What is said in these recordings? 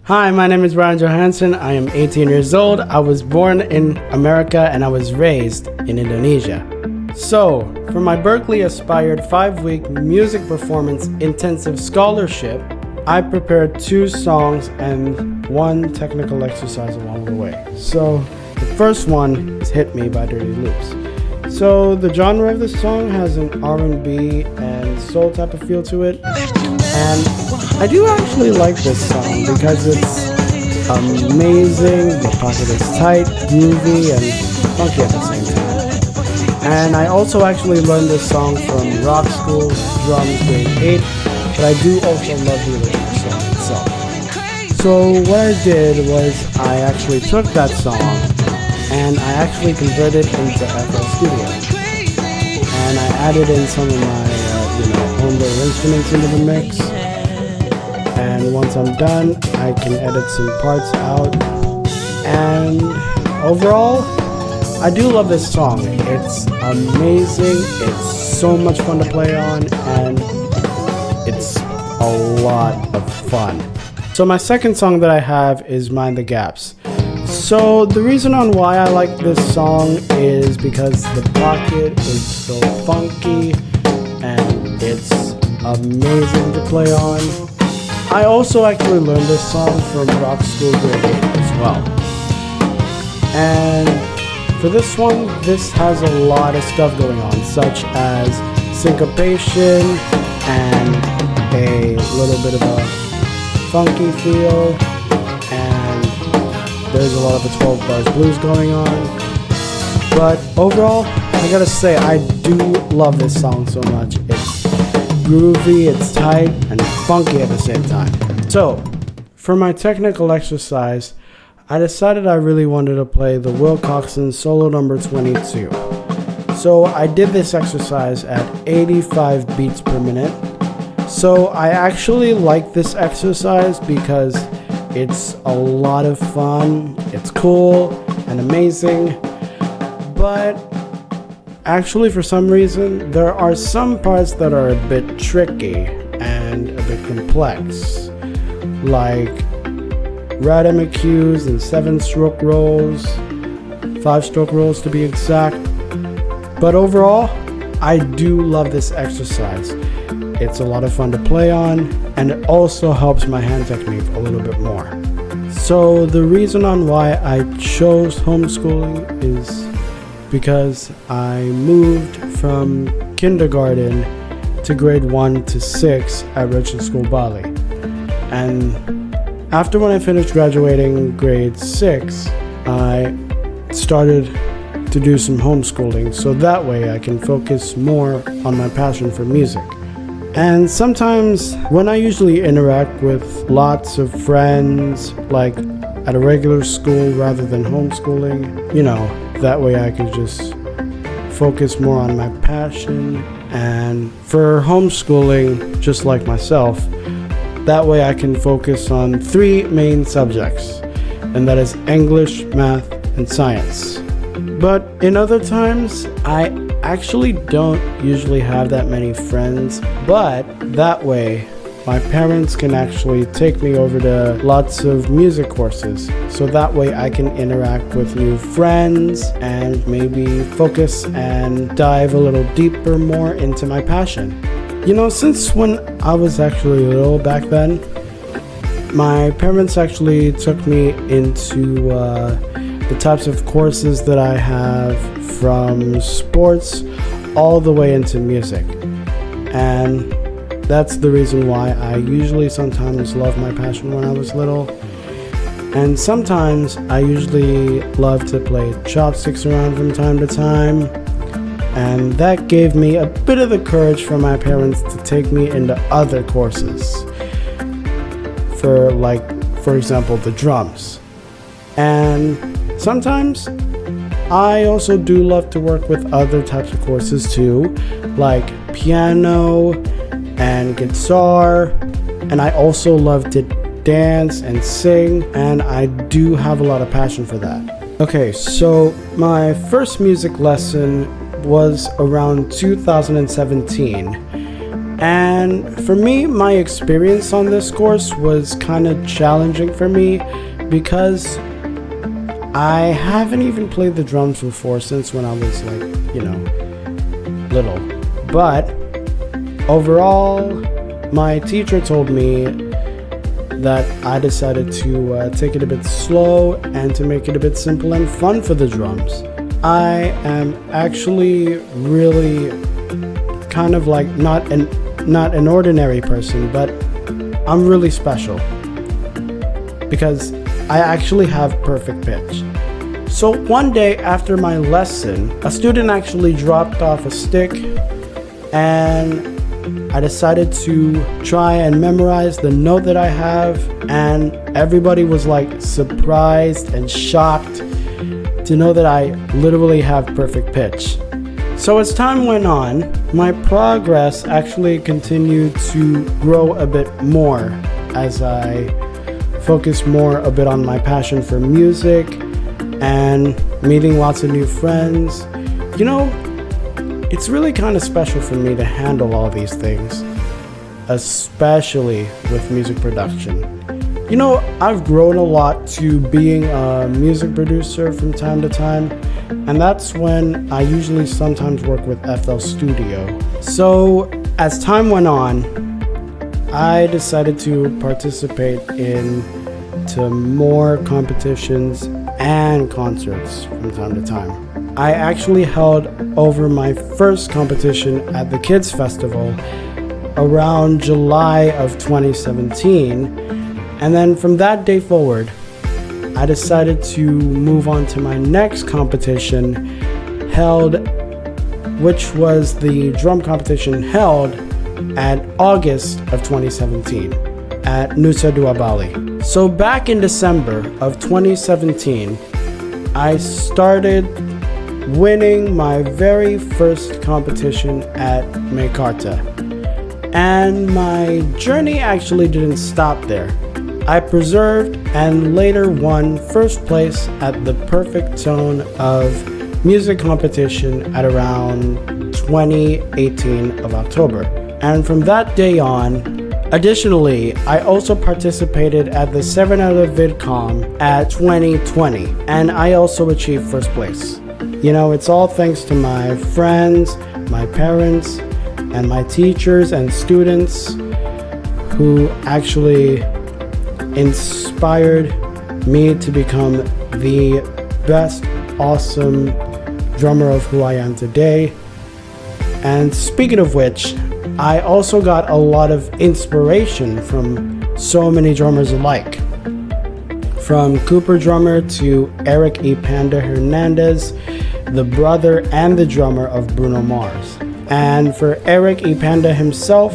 Hi, my name is Ryan Johansson. I am 18 years old. I was born in America and I was raised in Indonesia. So, for my Berklee Aspire 5-week music performance intensive scholarship, I prepared 2 songs and 1 technical exercise along the way. So, the first one is Hit Me by Dirty Loops. So, the genre of this song has an R&B and soul type of feel to it. And I do actually like this song because it's amazing, the pocket is tight, groovy, and funky at the same time. And I also actually learned this song from rock school, drums, grade 8, but I do also love the original song itself. So what I did was I actually took that song and I actually converted it into FL Studio. And I added in some of my home little instruments into the mix. And once I'm done, I can edit some parts out. And overall, I do love this song. It's amazing. It's so much fun to play on, and it's a lot of fun. So my second song that I have is Mind the Gaps. So the reason on why I like this song is because the pocket is so funky and it's amazing to play on. I also actually learned this song from rock school grade 8 as well. And for this one, this has a lot of stuff going on, such as syncopation and a little bit of a funky feel, and there's a lot of the 12 bars blues going on. But overall, I gotta say, I do love this song so much. It's groovy, it's tight, and funky at the same time. So, for my technical exercise, I decided I really wanted to play the Will Coxon solo number 22. So I did this exercise at 85 beats per minute. So I actually like this exercise because it's a lot of fun, it's cool and amazing, but actually for some reason there are some parts that are a bit tricky and a bit complex, like rhythmic cues and 7-stroke rolls, 5-stroke rolls to be exact. But overall, I do love this exercise. It's a lot of fun to play on, and it also helps my hand technique a little bit more. So the reason on why I chose homeschooling is because I moved from kindergarten to grade 1 to 6 at Richard School, Bali. And after when I finished graduating grade 6, I started to do some homeschooling so that way I can focus more on my passion for music. And sometimes when I usually interact with lots of friends, like at a regular school rather than homeschooling, that way I can just focus more on my passion. And for homeschooling, just like myself, that way I can focus on 3 main subjects, and that is English, math, and science. But in other times, I actually don't usually have that many friends, but that way my parents can actually take me over to lots of music courses, so that way I can interact with new friends and maybe focus and dive a little deeper more into my passion. Since when I was actually little back then, my parents actually took me into the types of courses that I have, from sports all the way into music. And that's the reason why I usually sometimes love my passion when I was little. And sometimes I usually love to play chopsticks around from time to time. And that gave me a bit of the courage from my parents to take me into other courses. For example, the drums. And sometimes I also do love to work with other types of courses too, like piano and guitar, and I also love to dance and sing, and I do have a lot of passion for that. Okay, so my first music lesson was around 2017, And for me, my experience on this course was kind of challenging for me because I haven't even played the drums before since when I was little. But overall, my teacher told me that I decided to take it a bit slow and to make it a bit simple and fun for the drums. I am actually really kind of like not an ordinary person, but I'm really special because I actually have perfect pitch. So one day after my lesson, a student actually dropped off a stick, and I decided to try and memorize the note that I have, and everybody was like surprised and shocked to know that I literally have perfect pitch. So as time went on, my progress actually continued to grow a bit more as I focused more a bit on my passion for music and meeting lots of new friends. It's really kind of special for me to handle all these things, especially with music production. I've grown a lot to being a music producer from time to time, and that's when I usually sometimes work with FL Studio. So as time went on, I decided to participate into more competitions and concerts from time to time. I actually held over my first competition at the Kids Festival around July of 2017, and then from that day forward, I decided to move on to my next competition which was the drum competition held at August of 2017 at Nusa Dua, Bali. So back in December of 2017, I started winning my very first competition at Mekarta. And my journey actually didn't stop there. I persevered and later won first place at the Perfect Tone of Music competition at around 2018 of October. And from that day on, additionally, I also participated at the 7 out of VidCom at 2020, and I also achieved first place. It's all thanks to my friends, my parents, and my teachers and students who actually inspired me to become the best awesome drummer of who I am today. And speaking of which, I also got a lot of inspiration from so many drummers alike. From Cooper drummer to Eric E. Panda Hernandez, the brother and the drummer of Bruno Mars. And for Eric E. Panda himself,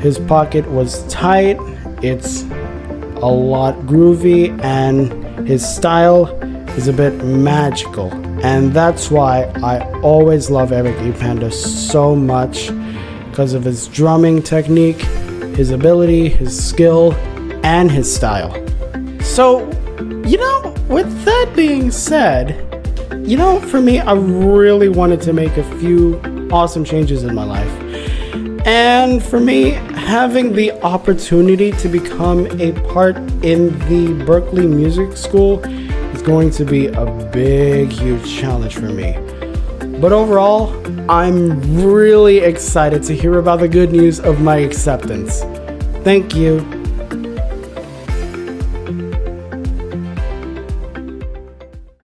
his pocket was tight, it's a lot groovy, and his style is a bit magical. And that's why I always love Eric E. Panda so much, because of his drumming technique, his ability, his skill, and his style. So, with that being said, for me, I really wanted to make a few awesome changes in my life. And for me, having the opportunity to become a part in the Berklee Music School is going to be a big, huge challenge for me. But overall, I'm really excited to hear about the good news of my acceptance. Thank you.